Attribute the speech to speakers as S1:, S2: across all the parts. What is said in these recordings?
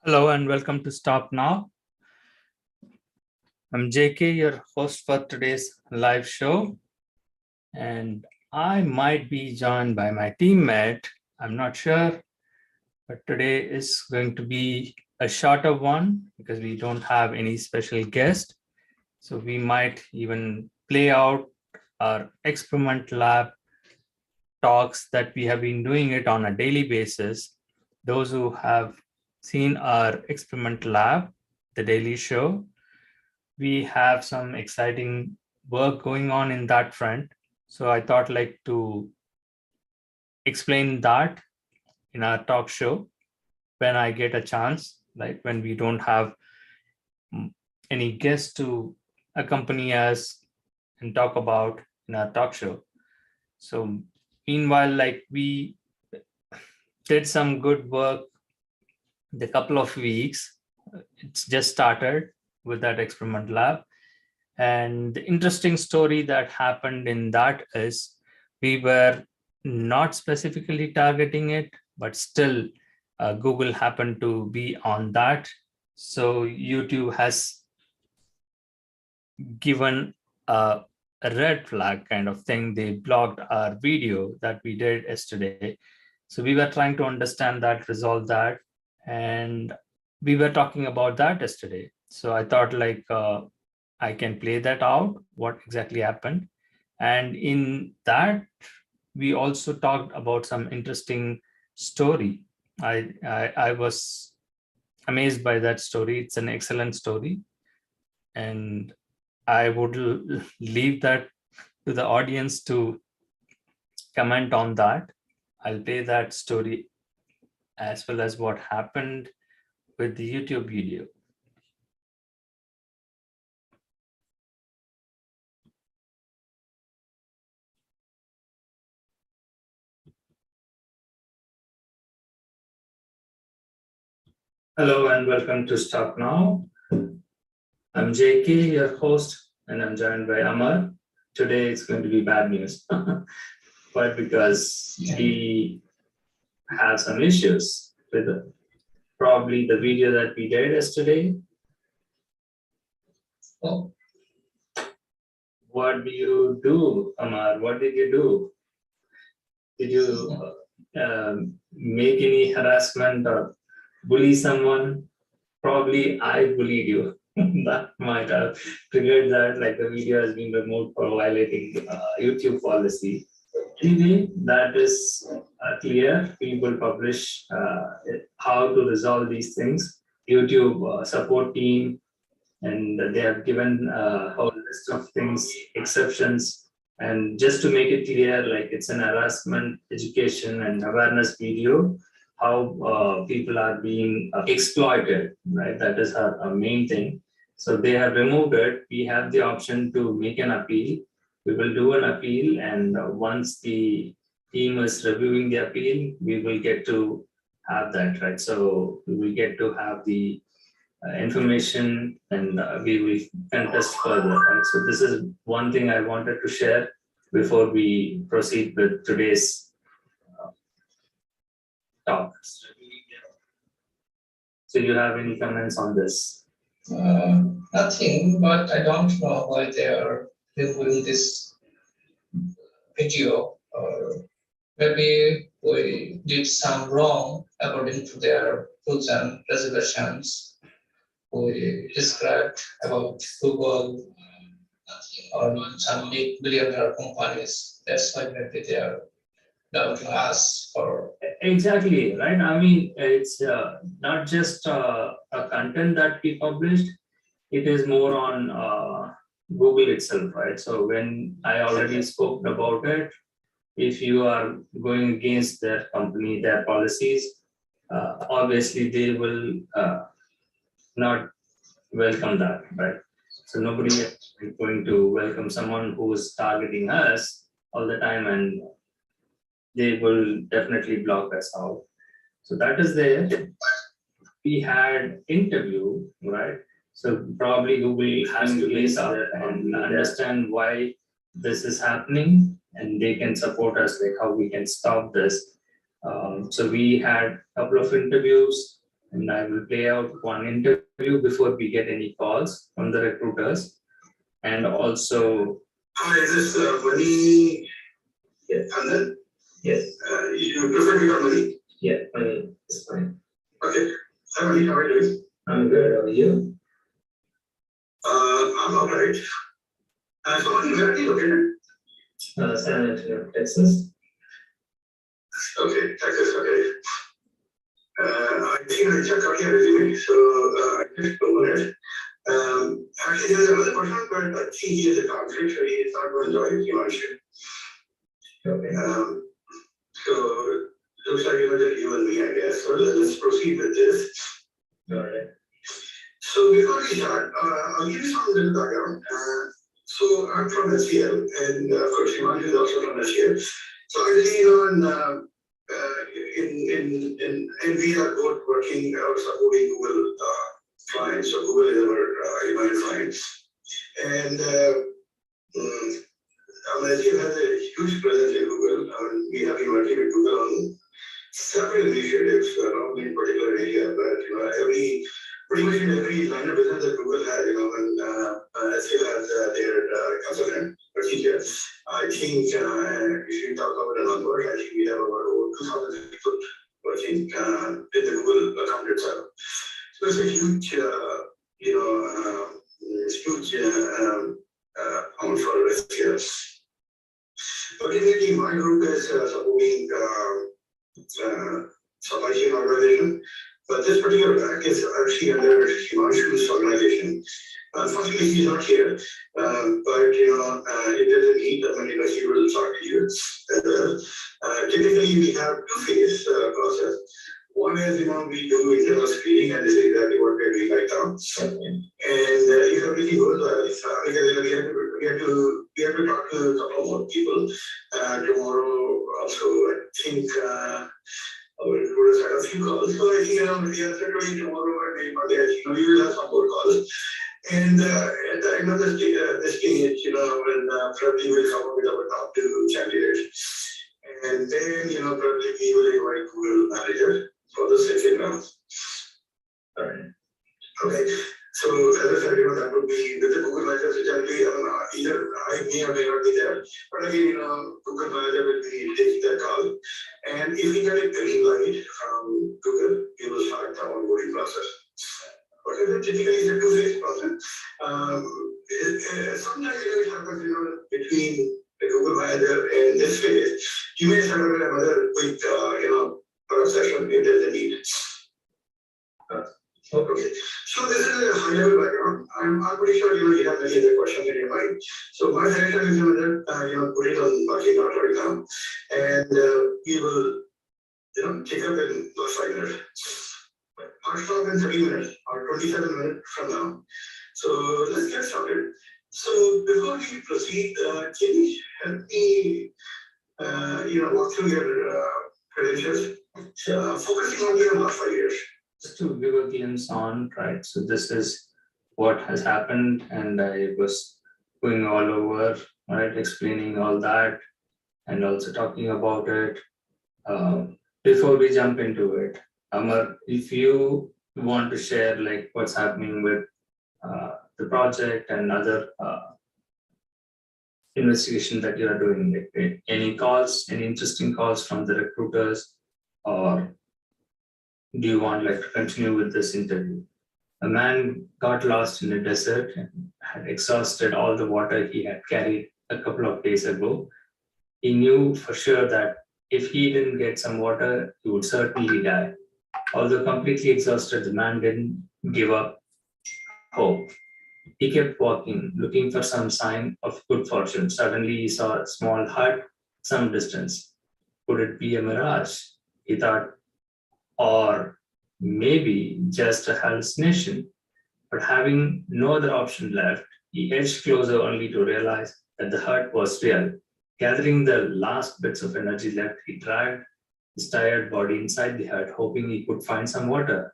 S1: Hello and welcome to Stop Now. I'm JK, your host for today's live show, and I might be joined by my teammate. I'm not sure, but today is going to be a shorter one because we don't have any special guest. So we might even play out our experiment lab talks that we have been doing it on a daily basis. Those who have seen our experiment lab, the daily show, we have some exciting work going on in that front. So I thought like to explain that in our talk show when I get a chance, like when we don't have any guests to accompany us and talk about in our talk show. So meanwhile, like we did some good work the couple of weeks. It's just started with that experiment lab. And the interesting story that happened in that is we were not specifically targeting it, but still Google happened to be on that. So YouTube has given a red flag kind of thing. They blocked our video that we did yesterday. So we were trying to understand that, resolve that. And we were talking about that yesterday. So I thought like, I can play that out, what exactly happened. And in that, we also talked about some interesting story. I was amazed by that story. It's an excellent story. And I would leave that to the audience to comment on that. I'll play that story as well as what happened with the YouTube video. Hello and welcome to Stop Now. I'm JK, your host, and I'm joined by Amar. Today it's going to be bad news, but because we have some issues with probably the video that we did yesterday. Oh. What do you do, Amar? What did you do? Did you make any harassment or bully someone? Probably I bullied you. That might have triggered that, like the video has been removed for violating YouTube policy. Anyway, that is clear. We will publish how to resolve these things. YouTube support team, and they have given a whole list of things, exceptions. And just to make it clear, like it's an harassment, education, and awareness video, how people are being exploited, right? That is our main thing. So they have removed it. We have the option to make an appeal. We will do an appeal, and once the team is reviewing the appeal, we will get to have that, right? So we will get to have the information, and we will contest further, right? So this is one thing I wanted to share before we proceed with today's talk. So you have any comments on this?
S2: Nothing, but I don't know why they are removing this video, or maybe we did some wrong according to their rules and regulations. We described about Google or some big billionaire companies. That's why maybe they are doubting us for.
S1: Exactly, right? I mean, it's not just a content that we published, it is more on Google itself, right? So when I already spoke about it, if you are going against their company, their policies, obviously they will not welcome that, right? So nobody is going to welcome someone who is targeting us all the time, and they will definitely block us out. So that is there. We had interview, right? So probably Google has to listen and understand why this is happening, and they can support us, like how we can stop this. So we had a couple of interviews. and I will play out one interview before we get any calls from the recruiters. And also, hi, is this Money? Yes. Anand? Yes. You prefer to become Money? Yeah, Money is fine. Okay. Hi, Money, how are you doing? I'm good. How are you? I'm all right. So, Money, where are you located? San Antonio, Texas. Okay, Texas, okay. I think I checked out your resume, so I just opened it. Actually, there's another person, but I think he is a conflict, so he is not going to join. He wants to. Okay. So looks like just you and me, I guess. So let's proceed with this. All right. So before we start, I'll give you some little background. So I'm from SCL, and of course, Himanshu is also from SCL. So I believe on and we are both working or supporting Google clients. So Google is our email clients, and SCL has a huge presence in Google. We have been working with Google on several initiatives, not in particular area, but pretty much in every line of business that Google has, and SEO has their consultant procedure. I think if you talk about the numbers, I think we have about over 2,000 people working in the Google account itself. So it's a huge, amount for SEO. Particularly, my group is supporting supply chain organization, but this particular bank is actually under Himanshu's organization. Unfortunately, he's not here, but if there's a need, he will talk to you. Typically, we have two-phase process. One is, we do internal screening, and this is exactly what we're doing right now. And if everything goes well, we have to talk to a couple more people tomorrow. Also, I think our recruiters had a few calls. So I think we are certainly tomorrow and maybe Monday. We will have some more calls. And at the end of this stage, when probably we'll come up with our top two candidates. And then, probably we will invite Google manager for the second round. All right. Okay. So as I said, that would be with the Google manager, which I'll be either I may or may not be there. But again, Google manager will be taking that call. And if we get a green light from Google, we will start the onboarding process. Okay, then typically it's a two-phase process. Sometimes it happens, between the Google manager and this phase. You may have another quick, session if there's a need. Okay, so this is a high-level background. I'm pretty sure you have many other questions in your mind. So my suggestion is put it on marking out right now, and we will take up in those 5 minutes. I'll stop in 30 minutes or 27 minutes from now. So let's get started. So before we proceed, can you help me, walk through your credentials, focusing on your last 5 years? Just to give a glimpse on, right? So this is what has happened, and I was going all over, right, explaining all that, and also talking about it. Before we jump into it, Amar, if you want to share like what's happening with the project and other investigation that you are doing, like any calls, any interesting calls from the recruiters, or do you want like to continue with this interview? A man got lost in the desert and had exhausted all the water he had carried a couple of days ago. He knew for sure that if he didn't get some water, he would certainly die. Although completely exhausted, the man didn't give up hope. He kept walking, looking for some sign of good fortune. Suddenly, he saw a small hut some distance. Could it be a mirage? He thought, or maybe just a hallucination. But having no other option left, he edged closer only to realize that the hut was real. Gathering the last bits of energy left, he dragged his tired body inside the hut, hoping he could find some water.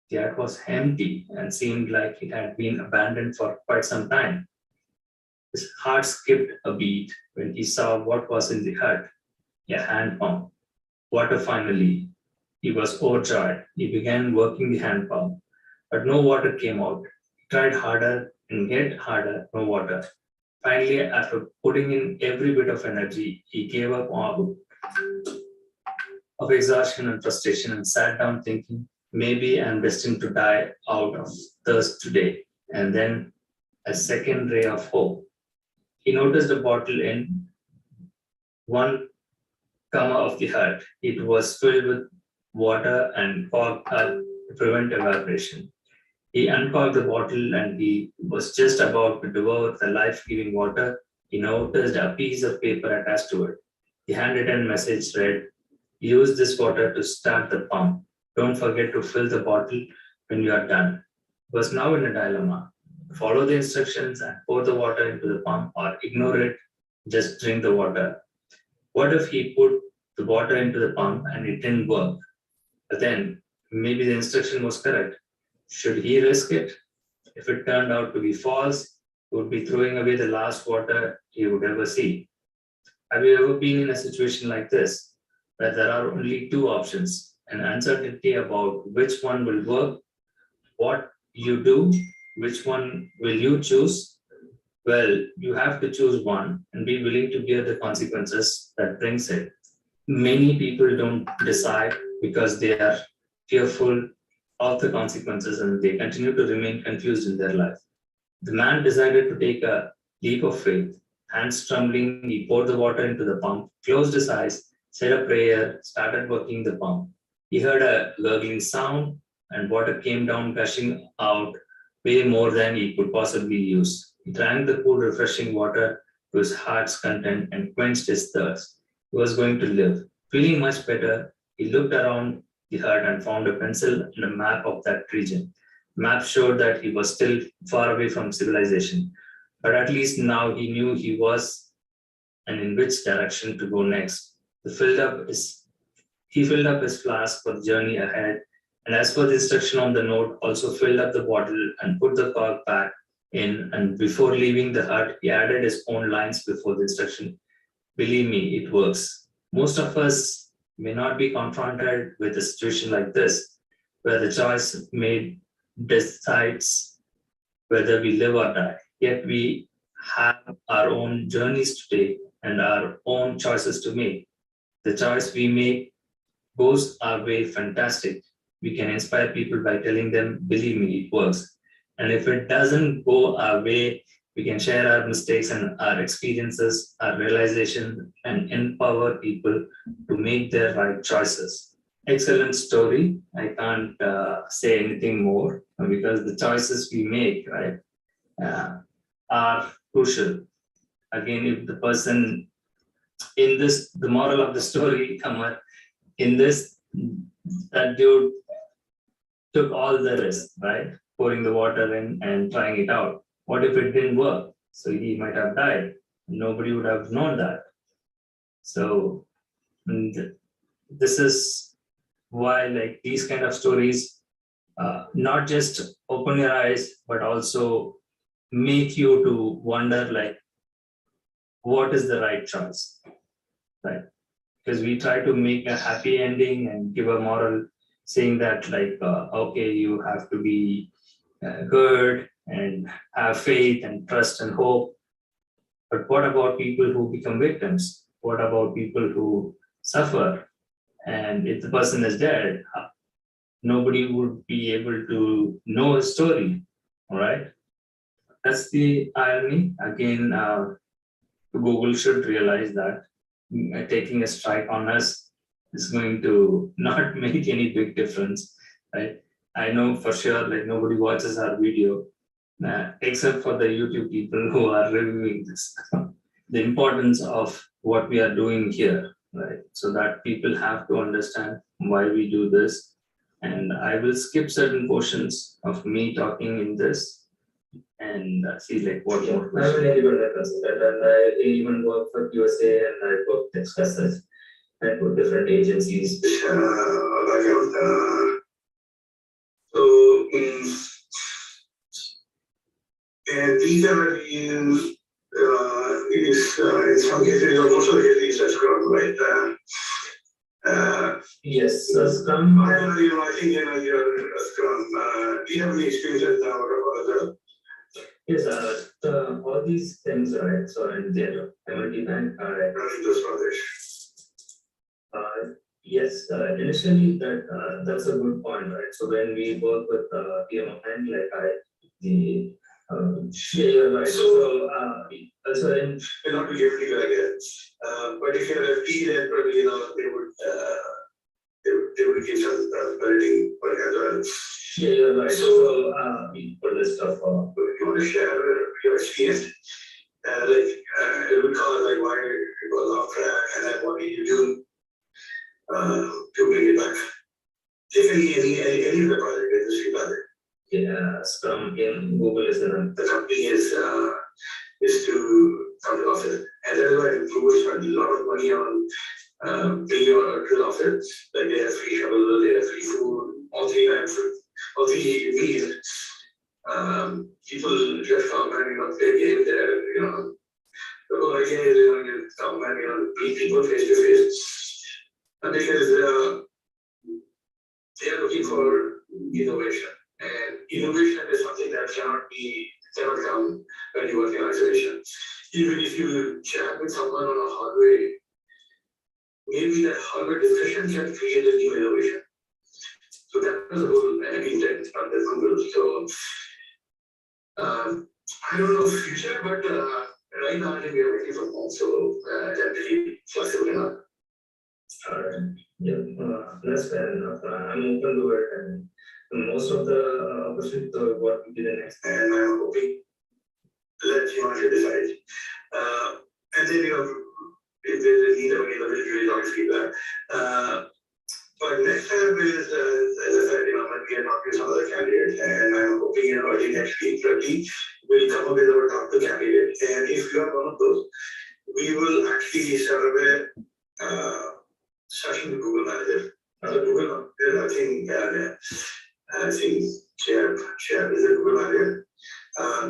S1: The hut was empty and seemed like it had been abandoned for quite some time. His heart skipped a beat when he saw what was in the hut: a hand pump. Water finally. He was overjoyed. He began working the hand pump, but no water came out. He tried harder and yet harder, no water. Finally, after putting in every bit of energy, he gave up all of exhaustion and frustration and sat down thinking, maybe I'm destined to die out of thirst today. And then a second ray of hope. He noticed a bottle in one corner of the hut. It was filled with water and corked up to prevent evaporation. He uncorked the bottle and he was just about to devour the life giving water. He noticed a piece of paper attached to it. The handwritten message read, use this water to start the pump. Don't forget to fill the bottle when you are done. He was now in a dilemma. Follow the instructions and pour the water into the pump or ignore it, just drink the water. What if he put the water into the pump and it didn't work? But then maybe the instruction was correct. Should he risk it? If it turned out to be false, he would be throwing away the last water he would ever see. Have you ever been in a situation like this, where there are only two options, an uncertainty about which one will work, what you do, which one will you choose? Well, you have to choose one and be willing to bear the consequences that brings it. Many people don't decide because they are fearful of the consequences and they continue to remain confused in their life. The man decided to take a leap of faith. Hands trembling, he poured the water into the pump, closed his eyes, said a prayer, started working the pump. He heard a gurgling sound and water came down gushing out way more than he could possibly use. He drank the cool, refreshing water to his heart's content and quenched his thirst. He was going to live. Feeling much better, he looked around the hut and found a pencil and a map of that region. The map showed that he was still far away from civilization, but at least now he knew he was and in which direction to go next. He filled up his flask for the journey ahead, and as per the instruction on the note, also filled up the bottle and put the cork back in. And before leaving the hut, he added his own lines before the instruction. Believe me, it works. Most of us may not be confronted with a situation like this, where the choice made decides whether we live or die. Yet we have our own journeys today and our own choices to make. The choice we make goes our way, fantastic. We can inspire people by telling them, believe me, it works. And if it doesn't go our way, we can share our mistakes and our experiences, our realization, and empower people to make their right choices. Excellent story. I can't say anything more because the choices we make, right, are crucial. Again, if the person in this, the moral of the story, Kamar, in this, that dude took all the risk, right? Pouring the water in and trying it out. What if it didn't work? So he might have died. Nobody would have known that. So this is why, like, these kind of stories not just open your eyes, but also make you to wonder, like, what is the right choice, right? Because we try to make a happy ending and give a moral saying that, like, okay, you have to be good and have faith and trust and hope. But what about people who become victims? What about people who suffer? And if the person is dead, nobody would be able to know his story. All right. That's the irony. Again, Google should realize that taking a strike on us is going to not make any big difference, right? I know for sure, like, nobody watches our video, except for the YouTube people who are reviewing this. The importance of what we are doing here, right? So that people have to understand why we do this. And I will skip certain portions of me talking in this and see, like, what more. I'm an eligible representative and I even work for USA and I work with Texas and for different agencies.
S3: And visa review is in some cases also here is a scrum, right?
S1: Yes, Scrum.
S3: I think you're a Scrum. Do you have any experience now or other?
S1: Yes, all these things, right? So, in their MLT bank,
S3: Running those projects.
S1: yes, initially that's a good point, right? So when we work with and like the share, right? So also in
S3: May not be everywhere, I guess. But if you're a T, then probably they would give some building work as well.
S1: yeah, you're right. So we put this stuff
S3: If you want to share your experience, it would call like why it was off track and then what did you do to bring it back? If any of the project industry project.
S1: yeah, Scrum in Google is an
S3: The company is to come to office. And that's why Google spent a lot of money on bringing your to the office. Like they have free travel, they have free food, all three times, all three meals. People just come and play games there, the whole idea is you come and meet people face to face. Because they are looking for innovation. And innovation is something that cannot come when you work in isolation. Even if you chat with someone on a hallway, maybe that hallway discussion can create a new innovation. So that was the whole intent of the Google. So I don't know future, but right now I think we are working from home, so that really flexible enough.
S1: yeah, that's fair enough. I'm open to it, and most of the opportunity to what we did next.
S3: And I'm hoping that you want to decide. And then, if there's a need of really long feedback. But next time is, as I said, when we are talking to some other candidates, and I'm hoping, early next week, probably, we'll come up with our top two candidates. And if you are one of those, we will actually set up a session with Google Manager. Google, I think Chair is a Google Manager.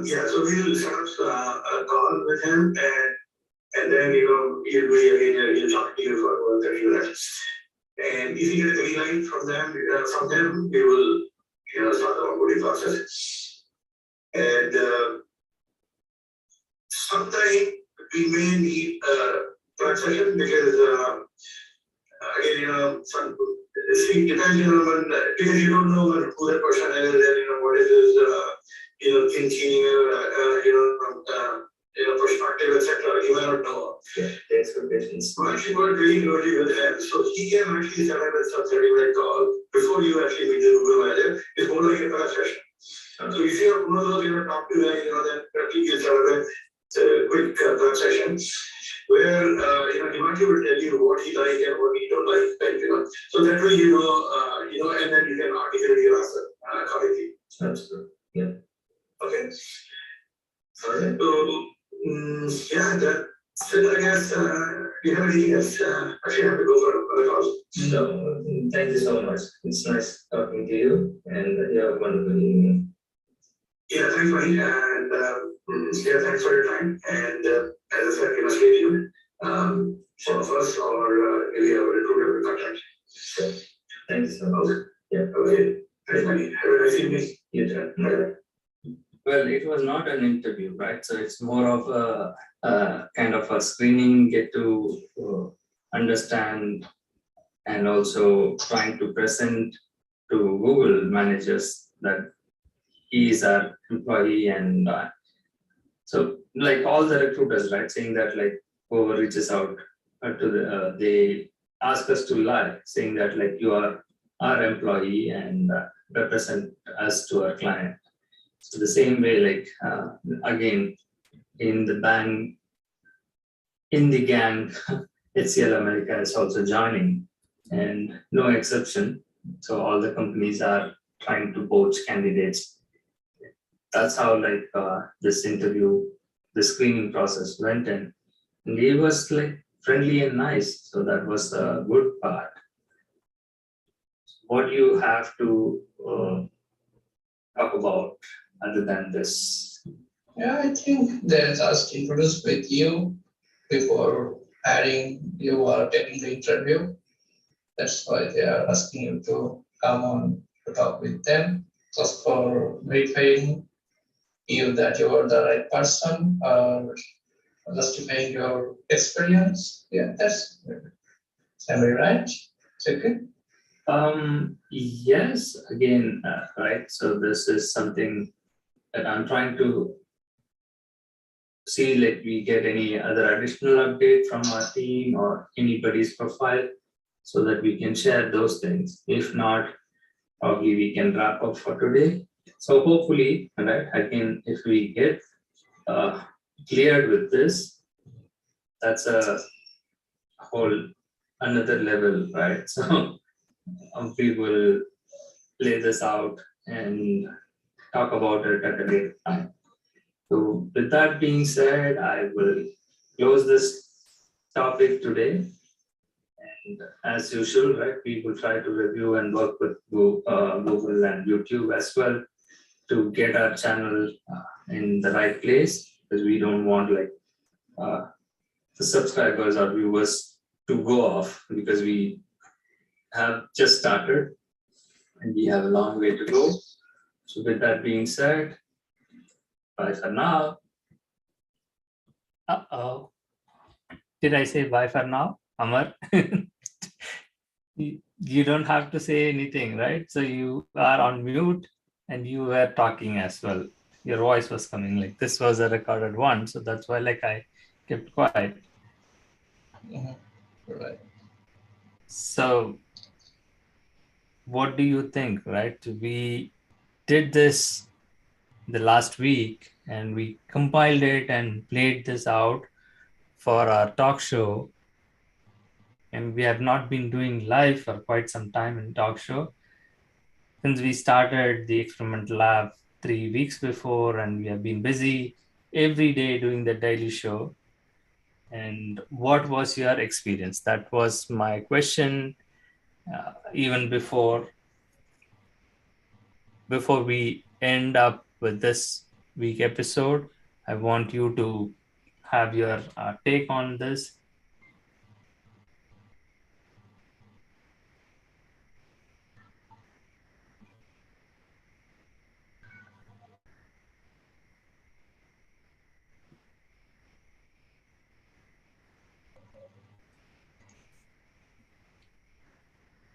S3: Yeah, so we will set up a call with him, and then he'll be again, he'll talk to you for 30 minutes. And if you get a green light from them, we will start the onboarding process. And sometime we may need a third session because again, it depends on because you don't know who that person is and what is his thinking, perspective, etc. You may not know.
S1: Yeah, the expectations.
S3: So actually work really closely with him. So he can actually set up a sub-30-minute call before you actually meet the Google Manager. It's more like a first session. So if you are one of those, talk to them, then probably you set up a quick third session where he might be able to tell you what he like and what he don't like, So that way and then you can articulate your answer correctly.
S1: Absolutely. Yeah.
S3: Okay.
S1: All right.
S3: So that's it, I guess. Do you have anything else? Actually, I have to go for the calls.
S1: No, thank you so much. It's nice talking to you, and you have a wonderful evening.
S3: Yeah, thanks, buddy. And thanks for your time. And as I said, stay tuned. Some of us or maybe a recruiter will contact you.
S1: Thank you so much.
S3: Okay.
S1: Yeah.
S3: Okay. Thanks, buddy. Have a nice evening.
S1: You too.
S3: Bye.
S1: Well, it was not an interview, right? So it's more of a kind of a screening, get to understand, and also trying to present to Google managers that he is our employee, and so like all the recruiters, right, saying that like whoever reaches out to they ask us to lie, saying that like you are our employee and represent us to our client. So the same way, like again, in the gang, HCL America is also joining, and no exception. So all the companies are trying to poach candidates. That's how like this interview, the screening process went in, and he was like friendly and nice. So that was the good part. What do you have to talk about other than this?
S2: Yeah, I think they just introduced with you before hiring you or taking the interview. That's why they are asking you to come on to talk with them, just for verifying you that you are the right person, or justifying your experience. Yeah, that's am I right? It's okay.
S1: Yes, again, right. So this is something that I'm trying to see, like we get any other additional update from our team or anybody's profile so that we can share those things. If not, probably we can wrap up for today. So hopefully, right, again, if we get uh, cleared with this, that's a whole another level, right? So we will play this out and talk about it at a later time. So with that being said, I will close this topic today. And as usual, right, we will try to review and work with Google and YouTube as well to get our channel in the right place, because we don't want like uh, the subscribers or viewers to go off, because we have just started and we have a long way to go. So with that being said, bye for now. Uh-oh. Did I say bye for now, Amar? You don't have to say anything, right? So you are on mute and you were talking as well. Your voice was coming, like this was a recorded one. So that's why like I kept quiet.
S2: Right.
S1: So what do you think, right? We did this the last week and we compiled it and played this out for our talk show. And we have not been doing live for quite some time in talk show since we started the experimental lab 3 weeks before, and we have been busy every day doing the daily show. And what was your experience? That was my question. Even before we end up with this week episode, I want you to have your take on this.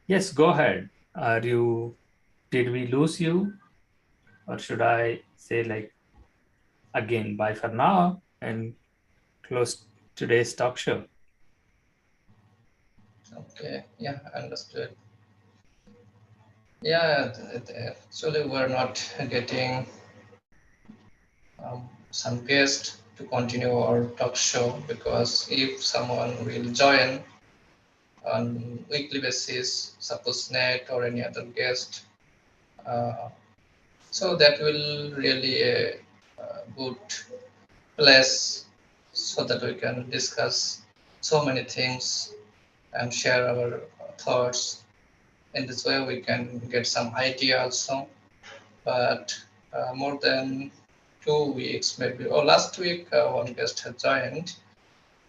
S1: Yes, go ahead. Did we lose you? Or should I say like again, bye for now and close today's talk show?
S2: Okay. Yeah, understood. Yeah, actually, we're not getting some guest to continue our talk show, because if someone will join on weekly basis, suppose Nate or any other guest, uh, so that will really a good place so that we can discuss so many things and share our thoughts. In this way, we can get some idea also. But more than 2 weeks, maybe, or last week, one guest had joined,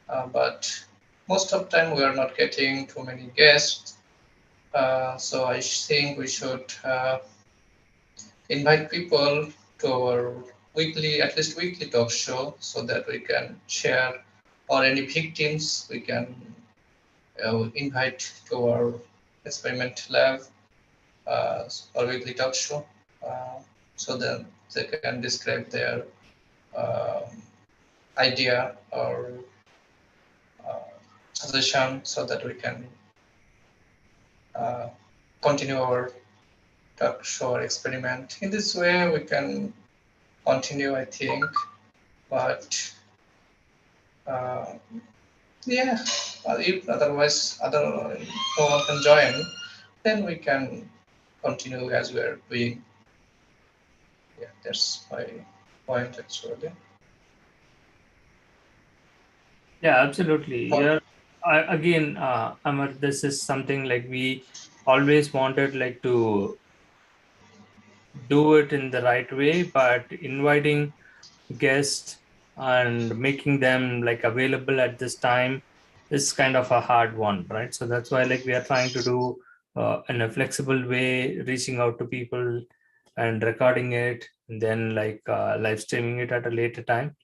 S2: but most of the time we are not getting too many guests. So I think we should invite people to our weekly, at least weekly talk show, so that we can share, or any victims we can invite to our experiment lab or weekly talk show, so that they can describe their uh, idea or uh, suggestion, so that we can uh, continue our talk show or experiment. In this way, we can continue, I think. But yeah, if otherwise no one can join, then we can continue as we are doing. Yeah, that's my point actually.
S1: Yeah, absolutely.
S2: What?
S1: Yeah. Again, Amar, this is something like we always wanted like to do it in the right way, but inviting guests and making them like available at this time is kind of a hard one, right? So that's why like we are trying to do in a flexible way, reaching out to people and recording it, and then like live streaming it at a later time.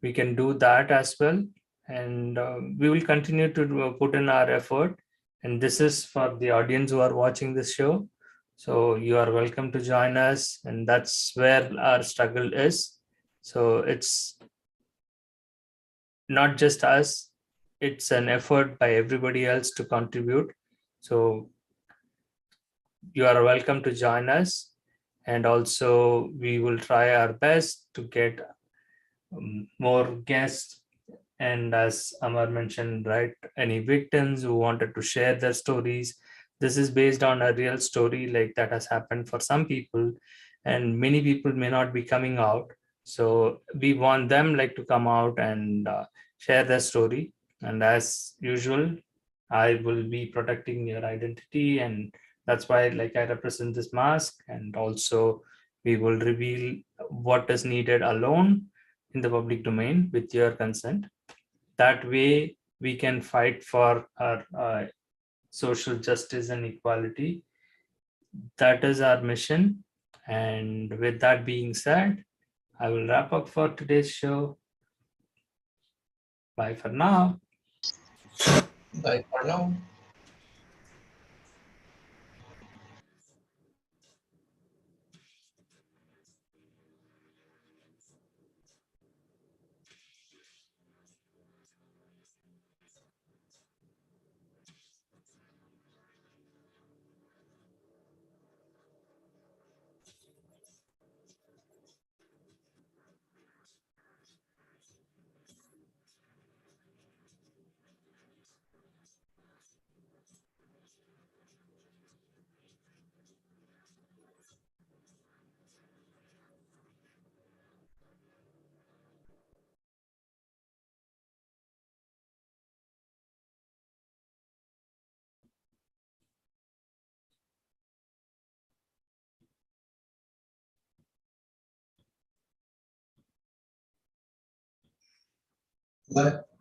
S1: We can do that as well, and we will continue to put in our effort. And this is for the audience who are watching this show. So you are welcome to join us, and that's where our struggle is. So it's not just us, it's an effort by everybody else to contribute. So you are welcome to join us, and also we will try our best to get more guests. And as Amar mentioned, right, any victims who wanted to share their stories, this is based on a real story like that has happened for some people, and many people may not be coming out. So we want them like to come out and share their story. And as usual, I will be protecting your identity, and that's why like I represent this mask. And also we will reveal what is needed alone in the public domain with your consent. That way we can fight for our social justice and equality. That is our mission. And with that being said, I will wrap up for today's show. Bye for now.
S2: Bye for now. Bye.